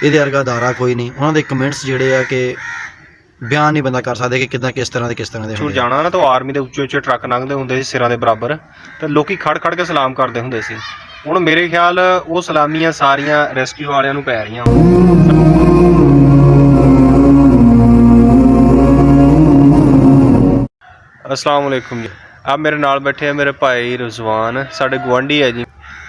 ਇਹਦੇ ਵਰਗਾ ਅਦਾਰਾ ਕੋਈ ਨਹੀਂ। ਉਹਨਾਂ ਦੇ ਕਮੈਂਟਸ ਜਿਹੜੇ ਆ ਕਿ ਬਿਆਨ ਨਹੀਂ ਬੰਦਾ ਕਰ ਸਕਦੇ ਕਿ ਕਿੱਦਾਂ ਕਿਸ ਤਰ੍ਹਾਂ ਦੇ ਛੁੱਟ ਜਾਣਾ ਨਾ ਤਾਂ ਆਰਮੀ ਦੇ ਉੱਚੇ ਉੱਚੇ ਟਰੱਕ ਲੰਘਦੇ ਹੁੰਦੇ ਸੀ ਸਿਰਾਂ ਦੇ ਬਰਾਬਰ, ਤੇ ਲੋਕੀ ਖੜ ਖੜ ਕੇ ਸਲਾਮ ਕਰਦੇ ਹੁੰਦੇ ਸੀ। ਹੁਣ ਮੇਰੇ ਖਿਆਲ ਉਹ ਸਲਾਮੀਆਂ ਸਾਰੀਆਂ ਰੈਸਕਿਊ ਵਾਲਿਆਂ ਨੂੰ ਪੈ ਰਹੀਆਂ। अस्सलाम वालेकुम जी। अब मेरे नाल बैठे हैं मेरे भाई रिजवान, साढ़े गुआंढी है जी।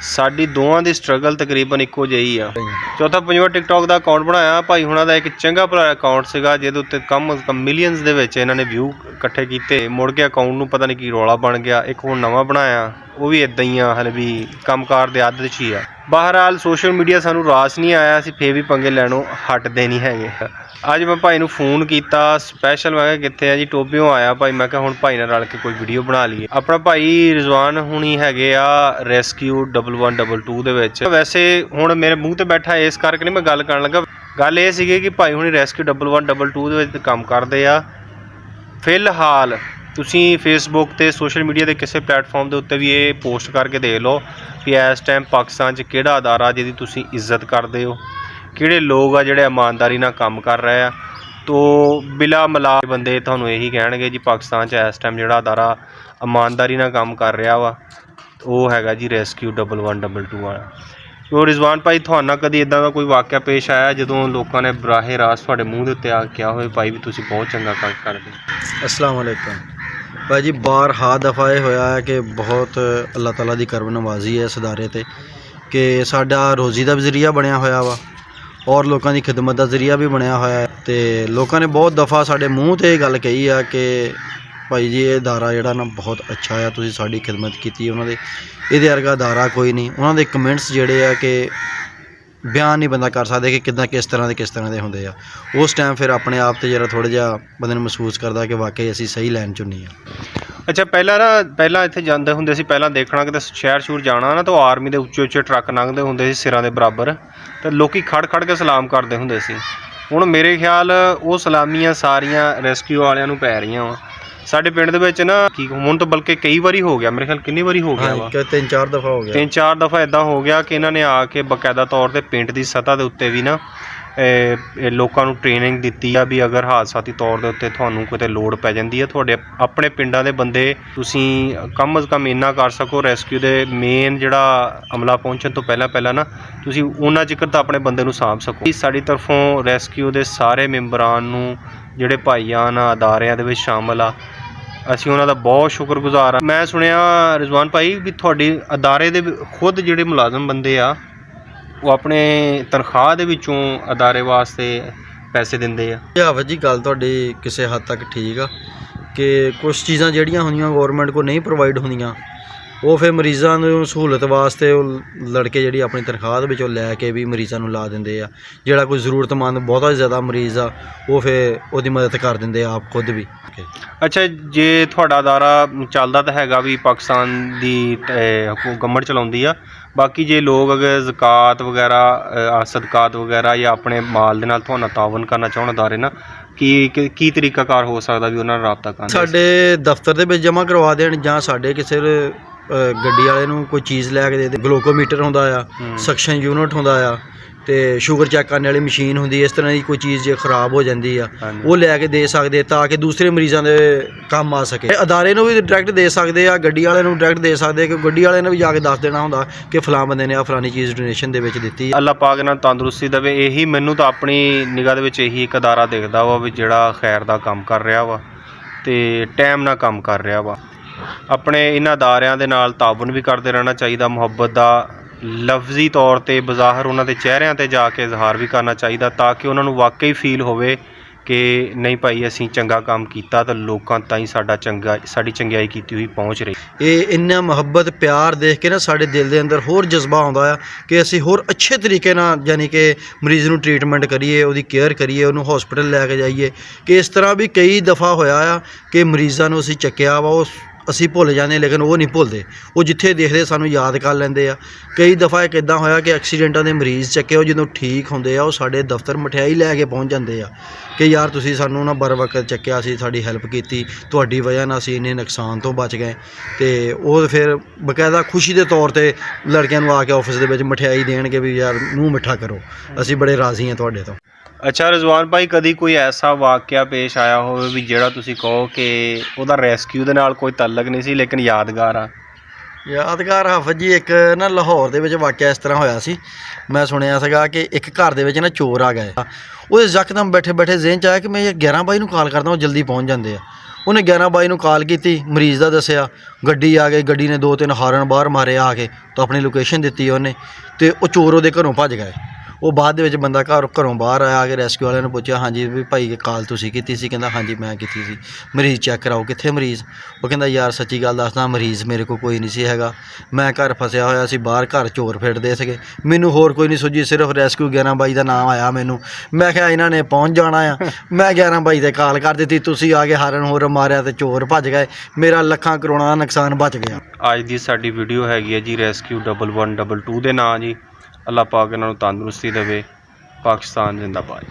साडी दोवां दी स्ट्रगल तकरीबन इक्को ਜਿਹੀ ਆ। चौथा पंजवां टिकटॉक ਦਾ ਅਕਾਊਂਟ ਬਣਾਇਆ ਭਾਈ ਹੁਣਾਂ ਦਾ, ਇੱਕ ਚੰਗਾ ਭਲਾ ਅਕਾਊਂਟ ਸੀਗਾ ਜਿਹਦੇ ਉੱਤੇ ਕਮ ਮਿਲੀਅਨਸ ਦੇ ਵਿੱਚ ਇਹਨਾਂ ਨੇ ਵਿਊ ਇਕੱਠੇ ਕੀਤੇ। ਮੁੜ ਕੇ ਅਕਾਊਂਟ ਨੂੰ ਪਤਾ ਨਹੀਂ ਕੀ ਰੌਲਾ ਬਣ ਗਿਆ। ਇੱਕ ਹੁਣ ਨਵਾਂ ਬਣਾਇਆ, ਉਹ ਵੀ ਇਦਾਂ ਹੀ ਆ, ਹਲੇ ਵੀ ਕੰਮਕਾਰ ਦੇ ਅੱਧ 'ਚ ਹੀ ਆ। ਬਹਰਹਾਲ ਸੋਸ਼ਲ ਮੀਡੀਆ ਸਾਨੂੰ ਰਾਸ ਨਹੀਂ ਆਇਆ, ਅਸੀਂ ਫੇਰ ਵੀ ਪੰਗੇ ਲੈਣੋਂ ਹਟਦੇ ਨਹੀਂ ਹੈਗੇ। ਅੱਜ ਮੈਂ ਭਾਈ ਨੂੰ ਫੋਨ ਕੀਤਾ ਸਪੈਸ਼ਲ, ਮੈਂ ਕਿਹਾ ਕਿੱਥੇ ਆ ਜੀ? ਟੋਬਿਓਂ ਆਇਆ ਭਾਈ। ਮੈਂ ਕਿਹਾ ਹੁਣ ਭਾਈ ਨਾਲ ਰਲ ਕੇ ਕੋਈ ਵੀਡੀਓ ਬਣਾ ਲਈਏ। ਆਪਣਾ ਭਾਈ ਰਿਜ਼ਵਾਨ ਹੁਣੀ ਹੈਗੇ ਆ ਰੈਸਕਿਊ 1122 ਦੇ ਵਿੱਚ। ਵੈਸੇ ਹੁਣ ਮੇਰੇ ਮੂੰਹ ਤੇ ਬੈਠਾ ਇਸ ਕਰਕੇ ਨਹੀਂ ਮੈਂ ਗੱਲ ਕਰਨ ਲੱਗਾ। ਗੱਲ ਇਹ ਸੀਗੀ ਕਿ ਭਾਈ ਹੁਣੀ ਰੈਸਕਿਊ 1122 ਦੇ ਵਿੱਚ ਕੰਮ ਕਰਦੇ ਆ। ਫਿਲਹਾਲ ਤੁਸੀਂ ਫੇਸਬੁੱਕ ਤੇ ਸੋਸ਼ਲ ਮੀਡੀਆ ਦੇ ਕਿਸੇ ਪਲੇਟਫਾਰਮ ਦੇ ਉੱਤੇ ਵੀ ਇਹ ਪੋਸਟ ਕਰਕੇ ਦੇਖ ਲਓ ਕਿ ਇਸ ਟਾਈਮ ਪਾਕਿਸਤਾਨ 'ਚ ਕਿਹੜਾ ਅਦਾਰਾ ਜਿਹਦੀ ਤੁਸੀਂ ਇੱਜ਼ਤ ਕਰਦੇ ਹੋ, ਕਿਹੜੇ ਲੋਕ ਆ ਜਿਹੜੇ ਇਮਾਨਦਾਰੀ ਨਾਲ ਕੰਮ ਕਰ ਰਹੇ ਆ। ਤੋ ਬਿਲਾ ਮਲਾ ਬੰਦੇ ਤੁਹਾਨੂੰ ਇਹੀ ਕਹਿਣਗੇ ਜੀ ਪਾਕਿਸਤਾਨ 'ਚ ਇਸ ਟਾਈਮ ਜਿਹੜਾ ਅਦਾਰਾ ਇਮਾਨਦਾਰੀ ਨਾਲ ਕੰਮ ਕਰ ਰਿਹਾ ਵਾ ਉਹ ਹੈਗਾ ਜੀ ਰੈਸਕਿਊ 1122 ਵਾਲਾ। ਤੋ ਰਿਜ਼ਵਾਨ ਭਾਈ, ਤੁਹਾਨੂੰ ਕਦੀ ਇੱਦਾਂ ਦਾ ਕੋਈ ਵਾਕਿਆ ਪੇਸ਼ ਆਇਆ ਜਦੋਂ ਲੋਕਾਂ ਨੇ ਬਰਾਹੇ ਰਾਸ ਤੁਹਾਡੇ ਮੂੰਹ ਦੇ ਉੱਤੇ ਆ ਕੇ ਕਿਹਾ ਹੋਵੇ ਭਾਈ ਵੀ ਤੁਸੀਂ ਬਹੁਤ ਚੰਗਾ ਕੰਮ ਕਰਦੇ? अस्सलाम वालेकुम भाई जी। बारहा दफ़ा ये होया है कि बहुत अल्लाह ताला दी करम नवाजी है इस अदारे ते कि साडा रोज़ी दा भी जरिया बनया होया वा और लोगों की खिदमत का जरिया भी बनया होया है। तो लोगों ने बहुत दफ़ा साडे मूँह ते गल कही है कि भाई जी ये अदारा जिहड़ा ना बहुत अच्छा है, तुसीं साडी खिदमत कीती। उन्हां दे इहदे वर्गा अदारा कोई नहीं। उन्हां दे कमेंट्स जिहड़े आ कि ਬਿਆਨ ਨਹੀਂ ਬੰਦਾ ਕਰ ਸਕਦੇ ਕਿ ਕਿੱਦਾਂ ਕਿਸ ਤਰ੍ਹਾਂ ਦੇ ਹੁੰਦੇ ਆ। ਉਸ ਟਾਈਮ ਫਿਰ ਆਪਣੇ ਆਪ ਤੇ ਜਿਹੜਾ ਥੋੜ੍ਹਾ ਜਿਹਾ ਬੰਦੇ ਨੂੰ ਮਹਿਸੂਸ ਕਰਦਾ ਕਿ ਵਾਕਈ ਅਸੀਂ ਸਹੀ ਲਾਈਨ 'ਚ ਹੁੰਦੀ ਆ। ਅੱਛਾ, ਪਹਿਲਾਂ ਇੱਥੇ ਜਾਂਦੇ ਹੁੰਦੇ ਸੀ, ਪਹਿਲਾਂ ਦੇਖਣਾ ਕਿਤੇ ਸ਼ਹਿਰ ਸ਼ੂਰ ਜਾਣਾ ਨਾ ਤਾਂ ਆਰਮੀ ਦੇ ਉੱਚੇ ਉੱਚੇ ਟਰੱਕ ਲੰਘਦੇ ਹੁੰਦੇ ਸੀ ਸਿਰਾਂ ਦੇ ਬਰਾਬਰ, ਤੇ ਲੋਕੀ ਖੜ ਖੜ ਕੇ ਸਲਾਮ ਕਰਦੇ ਹੁੰਦੇ ਸੀ। ਹੁਣ ਮੇਰੇ ਖਿਆਲ ਉਹ ਸਲਾਮੀਆਂ ਸਾਰੀਆਂ ਰੈਸਕਿਊ ਵਾਲਿਆਂ ਨੂੰ ਪੈ ਰਹੀਆਂ ਵਾ। ਸਾਡੇ ਪਿੰਡ ਦੇ ਵਿੱਚ ਨਾ ਕੀ ਹੁਣ ਤਾਂ ਬਲਕਿ ਕਈ ਵਾਰੀ ਹੋ ਗਿਆ, ਮੇਰੇ ਖਿਆਲ ਕਿੰਨੀ ਵਾਰੀ ਹੋ ਗਿਆ ਵਾ, 3-4 ਦਫਾ ਹੋ ਗਿਆ। 3-4 ਦਫਾ ਇੱਦਾਂ ਹੋ ਗਿਆ ਕਿ ਇਹਨਾਂ ਨੇ ਆ ਕੇ ਬਾਕਾਇਦਾ ਤੌਰ 'ਤੇ ਪਿੰਡ ਦੀ ਸਤ੍ਹਾ ਦੇ ਉੱਤੇ ਵੀ ਨਾ ਲੋਕਾਂ ਨੂੰ ਟ੍ਰੇਨਿੰਗ ਦਿੱਤੀ ਆ ਵੀ ਅਗਰ ਹਾਦਸਾਤੀ ਤੌਰ ਦੇ ਉੱਤੇ ਤੁਹਾਨੂੰ ਕਿਤੇ ਲੋੜ ਪੈ ਜਾਂਦੀ ਹੈ, ਤੁਹਾਡੇ ਆਪਣੇ ਪਿੰਡਾਂ ਦੇ ਬੰਦੇ ਤੁਸੀਂ ਕਮ ਅਜ਼ ਕਮ ਇੰਨਾ ਕਰ ਸਕੋ, ਰੈਸਕਿਊ ਦੇ ਮੇਨ ਜਿਹੜਾ ਅਮਲਾ ਪਹੁੰਚਣ ਤੋਂ ਪਹਿਲਾਂ ਨਾ ਤੁਸੀਂ ਉਹਨਾਂ ਜ਼ਿਕਰ ਤਾਂ ਆਪਣੇ ਬੰਦੇ ਨੂੰ ਸਾਂਭ ਸਕੋ। ਸਾਡੀ ਤਰਫੋਂ ਰੈਸਕਿਊ ਦੇ ਸਾਰੇ ਮੈਂਬਰਾਂ ਨੂੰ ਜਿਹੜੇ ਭਾਈਆਨ ਅਦਾਰਿਆਂ ਦੇ ਵਿੱਚ ਸ਼ਾਮਲ ਆ, ਅਸੀਂ ਉਹਨਾਂ ਦਾ ਬਹੁਤ ਸ਼ੁਕਰਗੁਜ਼ਾਰ ਹਾਂ। ਮੈਂ ਸੁਣਿਆ ਰਿਜ਼ਵਾਨ ਭਾਈ ਵੀ ਤੁਹਾਡੇ ਅਦਾਰੇ ਦੇ ਖੁਦ ਜਿਹੜੇ ਮੁਲਾਜ਼ਮ ਬੰਦੇ ਆ ਉਹ ਆਪਣੇ ਤਨਖਾਹ ਦੇ ਵਿੱਚੋਂ ਅਦਾਰੇ ਵਾਸਤੇ ਪੈਸੇ ਦਿੰਦੇ ਆ। ਹਾਵਤ ਜੀ ਗੱਲ ਤੁਹਾਡੀ ਕਿਸੇ ਹੱਦ ਤੱਕ ਠੀਕ ਆ ਕਿ ਕੁਛ ਚੀਜ਼ਾਂ ਜਿਹੜੀਆਂ ਹੁੰਦੀਆਂ ਗੌਰਮੈਂਟ ਕੋਲ ਨਹੀਂ ਪ੍ਰੋਵਾਈਡ ਹੁੰਦੀਆਂ, ਉਹ ਫਿਰ ਮਰੀਜ਼ਾਂ ਨੂੰ ਸਹੂਲਤ ਵਾਸਤੇ ਉਹ ਲੜਕੇ ਜਿਹੜੀ ਆਪਣੀ ਤਨਖਾਹ ਦੇ ਵਿੱਚੋਂ ਲੈ ਕੇ ਵੀ ਮਰੀਜ਼ਾਂ ਨੂੰ ਲਾ ਦਿੰਦੇ ਆ। ਜਿਹੜਾ ਕੋਈ ਜ਼ਰੂਰਤਮੰਦ ਬਹੁਤਾ ਜ਼ਿਆਦਾ ਮਰੀਜ਼ ਆ ਉਹ ਫਿਰ ਉਹਦੀ ਮਦਦ ਕਰ ਦਿੰਦੇ ਆ ਆਪ ਖੁਦ ਵੀ। ਅੱਛਾ, ਜੇ ਤੁਹਾਡਾ ਅਦਾਰਾ ਚੱਲਦਾ ਤਾਂ ਹੈਗਾ ਵੀ ਪਾਕਿਸਤਾਨ ਦੀ ਗਵਰਨਮੈਂਟ ਚਲਾਉਂਦੀ ਆ, ਬਾਕੀ ਜੇ ਲੋਕ ਅਗਰ ਜ਼ਕਾਤ ਵਗੈਰਾ ਸਦਕਾਤ ਵਗੈਰਾ ਜਾਂ ਆਪਣੇ ਮਾਲ ਦੇ ਨਾਲ ਤੁਹਾਨੂੰ ਤਾਵਨ ਕਰਨਾ ਚਾਹੁਣ ਅਦਾਰੇ ਨਾਲ, ਕੀ ਤਰੀਕਾਕਾਰ ਹੋ ਸਕਦਾ ਵੀ ਉਹਨਾਂ ਨਾਲ ਰਾਬਤਾ ਕਰਨ? ਸਾਡੇ ਦਫ਼ਤਰ ਦੇ ਵਿੱਚ ਜਮ੍ਹਾਂ ਕਰਵਾ ਦੇਣ ਜਾਂ ਸਾਡੇ ਕਿਸੇ ਗੱਡੀ ਵਾਲੇ ਨੂੰ ਕੋਈ ਚੀਜ਼ ਲੈ ਕੇ ਦੇ ਦੇ। ਗਲੂਕੋਮੀਟਰ ਹੁੰਦਾ ਆ, ਸਕਸ਼ਨ ਯੂਨਿਟ ਹੁੰਦਾ ਆ, ਤੇ ਸ਼ੂਗਰ ਚੈੱਕ ਕਰਨ ਵਾਲੀ ਮਸ਼ੀਨ ਹੁੰਦੀ। ਇਸ ਤਰ੍ਹਾਂ ਦੀ ਕੋਈ ਚੀਜ਼ ਜੇ ਖ਼ਰਾਬ ਹੋ ਜਾਂਦੀ ਆ ਉਹ ਲੈ ਕੇ ਦੇ ਸਕਦੇ ਤਾਂ ਕਿ ਦੂਸਰੇ ਮਰੀਜ਼ਾਂ ਦੇ ਕੰਮ ਆ ਸਕੇ। ਅਦਾਰੇ ਨੂੰ ਵੀ ਡਾਇਰੈਕਟ ਦੇ ਸਕਦੇ ਆ, ਗੱਡੀ ਵਾਲੇ ਨੂੰ ਡਾਇਰੈਕਟ ਦੇ ਸਕਦੇ ਕਿ ਗੱਡੀ ਵਾਲੇ ਨੇ ਵੀ ਜਾ ਕੇ ਦੱਸ ਦੇਣਾ ਹੁੰਦਾ ਕਿ ਫਲਾਂ ਬੰਦੇ ਨੇ ਆ ਫਲਾਨੀ ਚੀਜ਼ ਡੋਨੇਸ਼ਨ ਦੇ ਵਿੱਚ ਦਿੱਤੀ। ਅੱਲਾਹ ਪਾਕ ਨਾਲ ਤੰਦਰੁਸਤੀ ਦੇਵੇ। ਇਹੀ ਮੈਨੂੰ ਤਾਂ ਆਪਣੀ ਨਿਗਾਹ ਦੇ ਵਿੱਚ ਇਹੀ ਇੱਕ ਅਦਾਰਾ ਦਿਖਦਾ ਵਾ ਵੀ ਜਿਹੜਾ ਖੈਰ ਦਾ ਕੰਮ ਕਰ ਰਿਹਾ ਵਾ ਤੇ ਟਾਈਮ ਨਾਲ ਕੰਮ ਕਰ ਰਿਹਾ ਵਾ। ਆਪਣੇ ਇਹਨਾਂ ਅਦਾਰਿਆਂ ਦੇ ਨਾਲ ਤਾਵਨ ਵੀ ਕਰਦੇ ਰਹਿਣਾ ਚਾਹੀਦਾ। ਮੁਹੱਬਤ ਦਾ ਲਫ਼ਜ਼ੀ ਤੌਰ 'ਤੇ ਬਜ਼ਾਹਰ ਉਹਨਾਂ ਦੇ ਚਿਹਰਿਆਂ 'ਤੇ ਜਾ ਕੇ ਇਜ਼ਹਾਰ ਵੀ ਕਰਨਾ ਚਾਹੀਦਾ ਤਾਂ ਕਿ ਉਹਨਾਂ ਨੂੰ ਵਾਕਈ ਫੀਲ ਹੋਵੇ ਕਿ ਨਹੀਂ ਭਾਈ ਅਸੀਂ ਚੰਗਾ ਕੰਮ ਕੀਤਾ ਤਾਂ ਲੋਕਾਂ ਤਾਈਂ ਸਾਡੀ ਚੰਗਿਆਈ ਕੀਤੀ ਹੋਈ ਪਹੁੰਚ ਰਹੀ। ਇਹ ਇੰਨਾ ਮੁਹੱਬਤ ਪਿਆਰ ਦੇਖ ਕੇ ਨਾ ਸਾਡੇ ਦਿਲ ਦੇ ਅੰਦਰ ਹੋਰ ਜਜ਼ਬਾ ਆਉਂਦਾ ਆ ਕਿ ਅਸੀਂ ਹੋਰ ਅੱਛੇ ਤਰੀਕੇ ਨਾਲ ਯਾਨੀ ਕਿ ਮਰੀਜ਼ ਨੂੰ ਟ੍ਰੀਟਮੈਂਟ ਕਰੀਏ, ਉਹਦੀ ਕੇਅਰ ਕਰੀਏ, ਉਹਨੂੰ ਹੌਸਪੀਟਲ ਲੈ ਕੇ ਜਾਈਏ। ਕਿ ਇਸ ਤਰ੍ਹਾਂ ਵੀ ਕਈ ਦਫਾ ਹੋਇਆ ਆ ਕਿ ਮਰੀਜ਼ਾਂ ਨੂੰ ਅਸੀਂ ਚੱਕਿਆ ਵਾ, ਉਹ ਅਸੀਂ ਭੁੱਲ ਜਾਂਦੇ, ਲੇਕਿਨ ਉਹ ਨਹੀਂ ਭੁੱਲਦੇ। ਉਹ ਜਿੱਥੇ ਦੇਖਦੇ ਸਾਨੂੰ ਯਾਦ ਕਰ ਲੈਂਦੇ ਆ। ਕਈ ਦਫਾ ਇੱਕ ਇੱਦਾਂ ਹੋਇਆ ਕਿ ਐਕਸੀਡੈਂਟਾਂ ਦੇ ਮਰੀਜ਼ ਚੱਕੇ, ਉਹ ਜਦੋਂ ਠੀਕ ਹੁੰਦੇ ਆ ਉਹ ਸਾਡੇ ਦਫ਼ਤਰ ਮਠਿਆਈ ਲੈ ਕੇ ਪਹੁੰਚ ਜਾਂਦੇ ਆ ਕਿ ਯਾਰ ਤੁਸੀਂ ਸਾਨੂੰ ਨਾ ਬਰ ਵਕਤ ਚੱਕਿਆ ਸੀ, ਸਾਡੀ ਹੈਲਪ ਕੀਤੀ, ਤੁਹਾਡੀ ਵਜ੍ਹਾ ਨਾਲ ਅਸੀਂ ਇੰਨੇ ਨੁਕਸਾਨ ਤੋਂ ਬਚ ਗਏ। ਅਤੇ ਉਹ ਫਿਰ ਬਕਾਇਦਾ ਖੁਸ਼ੀ ਦੇ ਤੌਰ 'ਤੇ ਲੜਕਿਆਂ ਨੂੰ ਆ ਕੇ ਆਫਿਸ ਦੇ ਵਿੱਚ ਮਠਿਆਈ ਦੇਣਗੇ ਵੀ ਯਾਰ ਮੂੰਹ ਮਿੱਠਾ ਕਰੋ, ਅਸੀਂ ਬੜੇ ਰਾਜ਼ੀ ਹਾਂ ਤੁਹਾਡੇ ਤੋਂ। ਅੱਛਾ ਰਿਜ਼ਵਾਨ ਭਾਈ, ਕਦੀ ਕੋਈ ਐਸਾ ਵਾਕਿਆ ਪੇਸ਼ ਆਇਆ ਹੋਵੇ ਵੀ ਜਿਹੜਾ ਤੁਸੀਂ ਕਹੋ ਕਿ ਉਹਦਾ ਰੈਸਕਿਊ ਦੇ ਨਾਲ ਕੋਈ ਤਾਲੁਕ ਨਹੀਂ ਸੀ ਲੇਕਿਨ ਯਾਦਗਾਰ ਆ? ਯਾਦਗਾਰ ਹਾਫਿਜ਼ ਜੀ, ਇੱਕ ਨਾ ਲਾਹੌਰ ਦੇ ਵਿੱਚ ਵਾਕਿਆ ਇਸ ਤਰ੍ਹਾਂ ਹੋਇਆ ਸੀ। ਮੈਂ ਸੁਣਿਆ ਸੀਗਾ ਕਿ ਇੱਕ ਘਰ ਦੇ ਵਿੱਚ ਨਾ ਚੋਰ ਆ ਗਏ। ਉਹ ਯਕਦਮ ਬੈਠੇ ਬੈਠੇ ਜ਼ਿਹਨ 'ਚ ਆਇਆ ਕਿ ਮੈਂ 11 ਬਾਈ ਨੂੰ ਕਾਲ ਕਰਦਾ, ਉਹ ਜਲਦੀ ਪਹੁੰਚ ਜਾਂਦੇ ਆ। ਉਹਨੇ 11 ਬਾਈ ਨੂੰ ਕਾਲ ਕੀਤੀ, ਮਰੀਜ਼ ਦਾ ਦੱਸਿਆ, ਗੱਡੀ ਆ ਗਈ, ਗੱਡੀ ਨੇ 2-3 ਹਾਰਨ ਬਾਹਰ ਮਾਰੇ ਆ ਕੇ, ਤਾਂ ਆਪਣੀ ਲੋਕੇਸ਼ਨ ਦਿੱਤੀ ਉਹਨੇ, ਅਤੇ ਉਹ ਚੋਰ ਉਹਦੇ ਘਰੋਂ ਭੱਜ ਗਏ। ਉਹ ਬਾਅਦ ਦੇ ਵਿੱਚ ਬੰਦਾ ਘਰੋਂ ਬਾਹਰ ਆਇਆ, ਆ ਕੇ ਰੈਸਕਿਊ ਵਾਲਿਆਂ ਨੂੰ ਪੁੱਛਿਆ, ਹਾਂਜੀ ਵੀ ਭਾਈ ਕਾਲ ਤੁਸੀਂ ਕੀਤੀ ਸੀ? ਕਹਿੰਦਾ ਹਾਂਜੀ ਮੈਂ ਕੀਤੀ ਸੀ। ਮਰੀਜ਼ ਚੈੱਕ ਕਰਾਓ, ਕਿੱਥੇ ਮਰੀਜ਼? ਉਹ ਕਹਿੰਦਾ ਯਾਰ ਸੱਚੀ ਗੱਲ ਦੱਸਦਾ, ਮਰੀਜ਼ ਮੇਰੇ ਕੋਲ ਕੋਈ ਨਹੀਂ ਸੀ ਹੈਗਾ, ਮੈਂ ਘਰ ਫਸਿਆ ਹੋਇਆ ਸੀ, ਬਾਹਰ ਘਰ ਚੋਰ ਫਿਰਦੇ ਸੀਗੇ, ਮੈਨੂੰ ਹੋਰ ਕੋਈ ਨਹੀਂ ਸੁੱਝੀ, ਸਿਰਫ ਰੈਸਕਿਊ 11 ਬਾਈ ਦਾ ਨਾਮ ਆਇਆ ਮੈਨੂੰ। ਮੈਂ ਕਿਹਾ ਇਹਨਾਂ ਨੇ ਪਹੁੰਚ ਜਾਣਾ ਆ, ਮੈਂ 11 ਬਾਈ 'ਤੇ ਕਾਲ ਕਰ ਦਿੱਤੀ, ਤੁਸੀਂ ਆ ਕੇ ਹਾਰਨ ਹੋਰ ਮਾਰਿਆ ਅਤੇ ਚੋਰ ਭੱਜ ਗਏ, ਮੇਰਾ ਲੱਖਾਂ ਕਰੋੜਾਂ ਦਾ ਨੁਕਸਾਨ ਬਚ ਗਿਆ। ਅੱਜ ਦੀ ਸਾਡੀ ਵੀਡੀਓ ਹੈਗੀ ਹੈ ਜੀ ਰੈਸਕਿਊ 1122 ਦੇ ਨਾਂ ਜੀ। ਅੱਲਾਹ ਪਾਕ ਇਹਨਾਂ ਨੂੰ ਤੰਦਰੁਸਤੀ ਦੇਵੇ। ਪਾਕਿਸਤਾਨ ਜ਼ਿੰਦਾਬਾਦ।